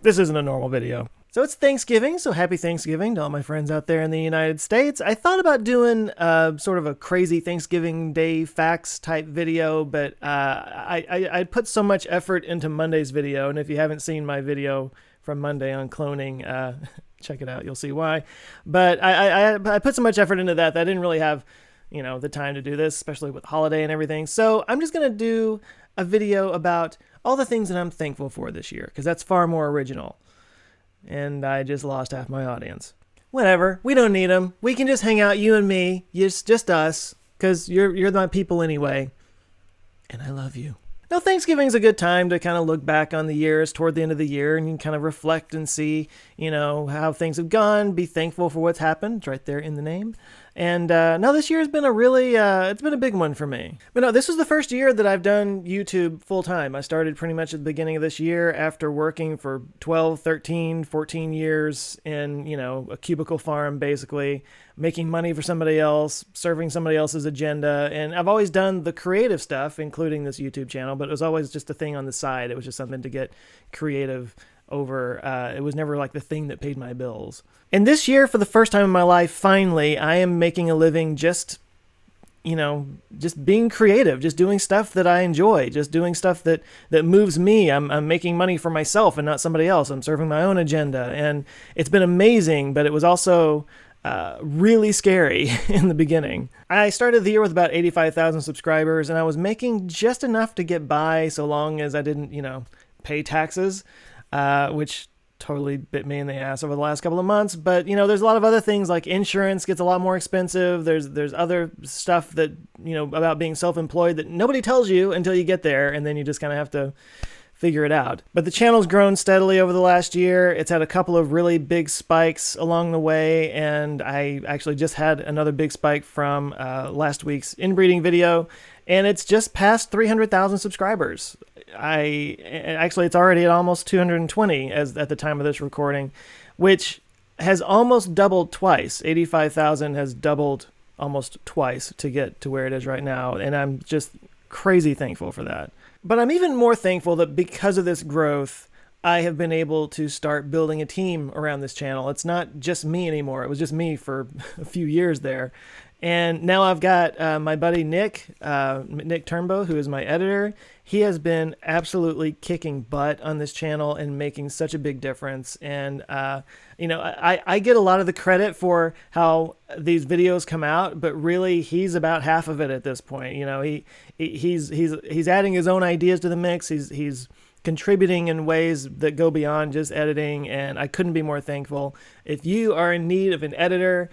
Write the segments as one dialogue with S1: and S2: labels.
S1: This isn't a normal video. So it's Thanksgiving, so happy Thanksgiving to all my friends out there in the United States. I thought about doing sort of a crazy Thanksgiving Day facts type video, but I put so much effort into Monday's video, and if you haven't seen my video from Monday on cloning, check it out, you'll see why. But I put so much effort into that I didn't really have, the time to do this, especially with holiday and everything. So I'm just going to do a video about all the things that I'm thankful for this year, because that's far more original. And I just lost half my audience. Whatever, we don't need them. We can just hang out, you and me, just us, because you're my people anyway. And I love you. Now, Thanksgiving's a good time to kind of look back on the years toward the end of the year, and you can kind of reflect and see, how things have gone, be thankful for what's happened. It's right there in the name. And now this year has been it's been a big one for me. But no, this was the first year that I've done YouTube full time. I started pretty much at the beginning of this year after working for 12, 13, 14 years in, a cubicle farm, basically, making money for somebody else, serving somebody else's agenda. And I've always done the creative stuff, including this YouTube channel, but it was always just a thing on the side. It was just something to get creative over. It was never like the thing that paid my bills. And this year, for the first time in my life, finally, I am making a living just being creative, just doing stuff that I enjoy, just doing stuff that moves me. I'm making money for myself and not somebody else. I'm serving my own agenda. And it's been amazing, but it was also really scary in the beginning. I started the year with about 85,000 subscribers, and I was making just enough to get by so long as I didn't, pay taxes, which totally bit me in the ass over the last couple of months. But, there's a lot of other things, like insurance gets a lot more expensive. There's other stuff that, about being self-employed that nobody tells you until you get there, and then you just kind of have to figure it out. But the channel's grown steadily over the last year. It's had a couple of really big spikes along the way, and I actually just had another big spike from last week's inbreeding video, and it's just passed 300,000 subscribers. It's already at almost 220 at the time of this recording, which has almost doubled twice. 85,000 has doubled almost twice to get to where it is right now, and I'm just crazy thankful for that. But I'm even more thankful that because of this growth, I have been able to start building a team around this channel. It's not just me anymore. It was just me for a few years there. And now I've got my buddy Nick Turnbow, who is my editor. He has been absolutely kicking butt on this channel and making such a big difference. And, I get a lot of the credit for how these videos come out, but really he's about half of it at this point. He's adding his own ideas to the mix. He's contributing in ways that go beyond just editing, and I couldn't be more thankful. If you are in need of an editor,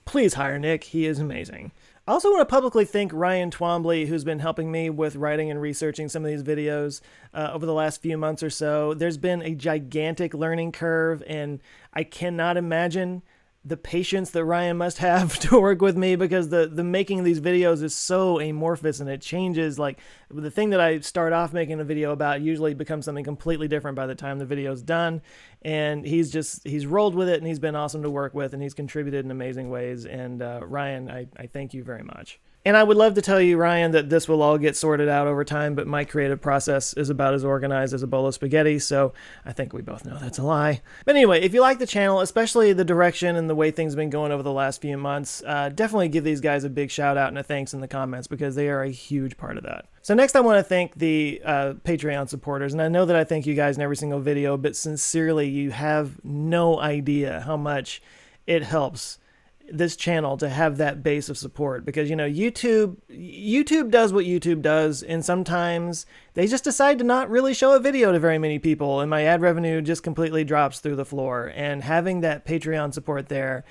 S1: please hire Nick. He is amazing. I also want to publicly thank Ryan Twombly, who's been helping me with writing and researching some of these videos over the last few months or so. There's been a gigantic learning curve, and I cannot imagine the patience that Ryan must have to work with me, because the making of these videos is so amorphous and it changes. Like, the thing that I start off making a video about usually becomes something completely different by the time the video's done. And he's rolled with it, and he's been awesome to work with, and he's contributed in amazing ways. And Ryan, I thank you very much. And I would love to tell you, Ryan, that this will all get sorted out over time, but my creative process is about as organized as a bowl of spaghetti, so I think we both know that's a lie. But anyway, if you like the channel, especially the direction and the way things have been going over the last few months, definitely give these guys a big shout out and a thanks in the comments, because they are a huge part of that. So next I want to thank the Patreon supporters, and I know that I thank you guys in every single video, but sincerely, you have no idea how much it helps this channel to have that base of support, because YouTube does what YouTube does, and sometimes they just decide to not really show a video to very many people, and my ad revenue just completely drops through the floor. And having that Patreon support there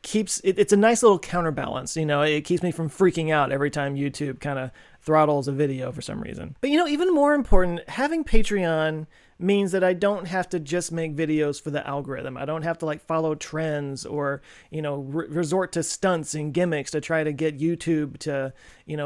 S1: keeps it's a nice little counterbalance. It keeps me from freaking out every time YouTube kind of throttles a video for some reason. But even more important, having Patreon means that I don't have to just make videos for the algorithm. I don't have to follow trends or, resort to stunts and gimmicks to try to get YouTube to,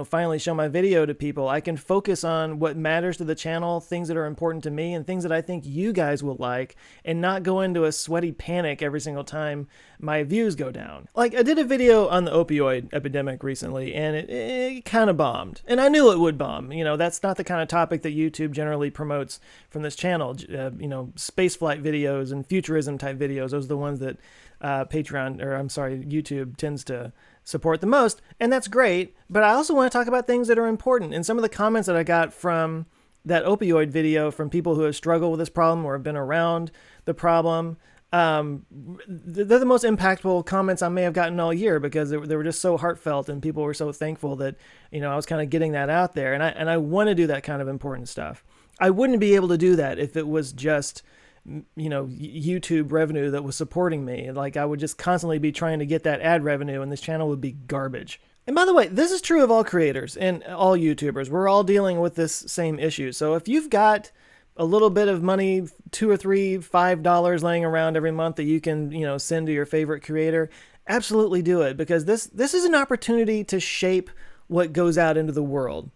S1: finally show my video to people. I can focus on what matters to the channel, things that are important to me, and things that I think you guys will like, and not go into a sweaty panic every single time my views go down. I did a video on the opioid epidemic recently, and it kind of bombed. And I knew it would bomb. That's not the kind of topic that YouTube generally promotes from this channel. channel. Space flight videos and futurism type videos. Those are the ones that YouTube tends to support the most, and that's great. But I also want to talk about things that are important. And some of the comments that I got from that opioid video from people who have struggled with this problem or have been around the problem, they're the most impactful comments I may have gotten all year, because they were just so heartfelt and people were so thankful that, I was kind of getting that out there. And I want to do that kind of important stuff. I wouldn't be able to do that if it was just, YouTube revenue that was supporting me. Like, I would just constantly be trying to get that ad revenue and this channel would be garbage. And by the way, this is true of all creators and all YouTubers. We're all dealing with this same issue. So if you've got a little bit of money, $2 or $3, $5 laying around every month that you can, send to your favorite creator, absolutely do it, because this is an opportunity to shape what goes out into the world.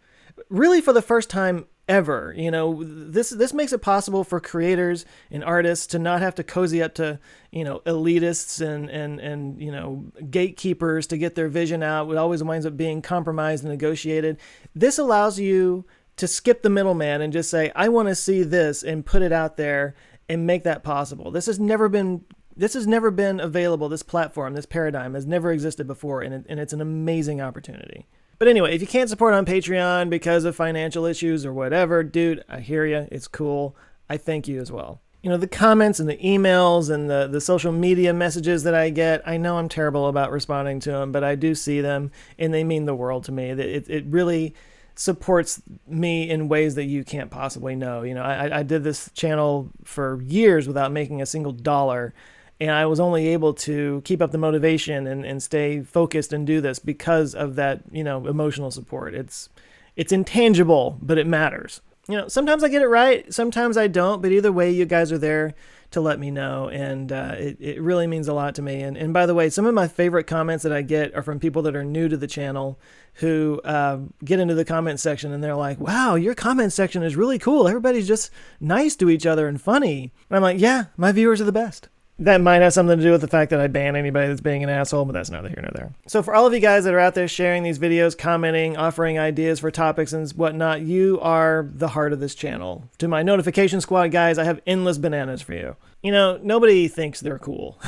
S1: Really, for the first time ever, this makes it possible for creators and artists to not have to cozy up to, elitists and gatekeepers to get their vision out. It always winds up being compromised and negotiated. This allows you to skip the middleman and just say, I want to see this, and put it out there and make that possible. This has never been available. This platform, this paradigm has never existed before, and it's an amazing opportunity. But anyway, if you can't support on Patreon because of financial issues or whatever, dude, I hear you. It's cool. I thank you as well. The comments and the emails and the social media messages that I get, I know I'm terrible about responding to them, but I do see them, and they mean the world to me. It really supports me in ways that you can't possibly know. I did this channel for years without making a single dollar, and I was only able to keep up the motivation and stay focused and do this because of that, emotional support. It's intangible, but it matters. Sometimes I get it right, sometimes I don't, but either way, you guys are there to let me know, and it really means a lot to me. And by the way, some of my favorite comments that I get are from people that are new to the channel who get into the comment section and they're like, wow, your comment section is really cool. Everybody's just nice to each other and funny. And I'm like, yeah, my viewers are the best. That might have something to do with the fact that I ban anybody that's being an asshole, but that's neither here nor there. So for all of you guys that are out there sharing these videos, commenting, offering ideas for topics and whatnot, you are the heart of this channel. To my notification squad guys, I have endless bananas for you. Nobody thinks they're cool.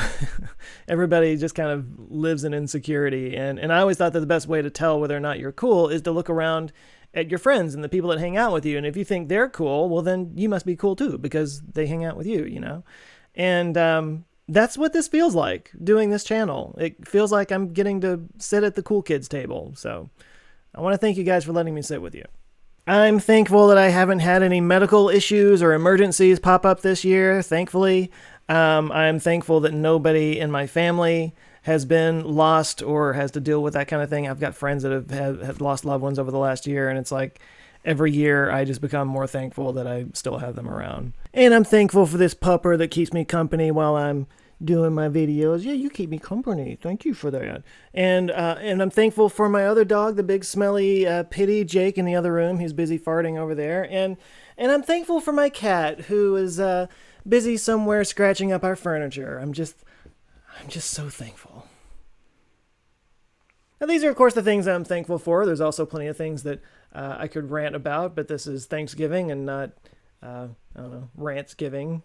S1: Everybody just kind of lives in insecurity. And I always thought that the best way to tell whether or not you're cool is to look around at your friends and the people that hang out with you. And if you think they're cool, well, then you must be cool too, because they hang out with you, And that's what this feels like, doing this channel. It feels like I'm getting to sit at the cool kids table. So I want to thank you guys for letting me sit with you. I'm thankful that I haven't had any medical issues or emergencies pop up this year, thankfully. I'm thankful that nobody in my family has been lost or has to deal with that kind of thing. I've got friends that have lost loved ones over the last year, and it's like every year I just become more thankful that I still have them around. And I'm thankful for this pupper that keeps me company while I'm doing my videos. Yeah, you keep me company. Thank you for that. And I'm thankful for my other dog, the big smelly pitty Jake in the other room. He's busy farting over there. And I'm thankful for my cat who is busy somewhere scratching up our furniture. I'm just so thankful. Now, these are, of course, the things I'm thankful for. There's also plenty of things that I could rant about, but this is Thanksgiving and not, Rantsgiving.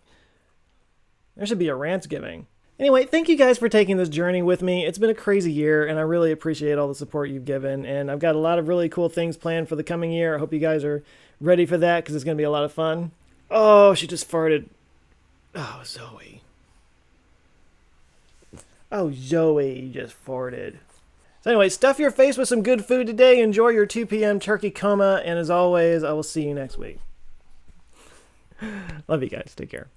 S1: There should be a Rantsgiving. Anyway, thank you guys for taking this journey with me. It's been a crazy year, and I really appreciate all the support you've given, and I've got a lot of really cool things planned for the coming year. I hope you guys are ready for that, because it's going to be a lot of fun. Oh, she just farted. Oh, Zoe. Oh, Zoe just farted. So anyway, stuff your face with some good food today. Enjoy your 2 p.m. turkey coma. And as always, I will see you next week. Love you guys. Take care.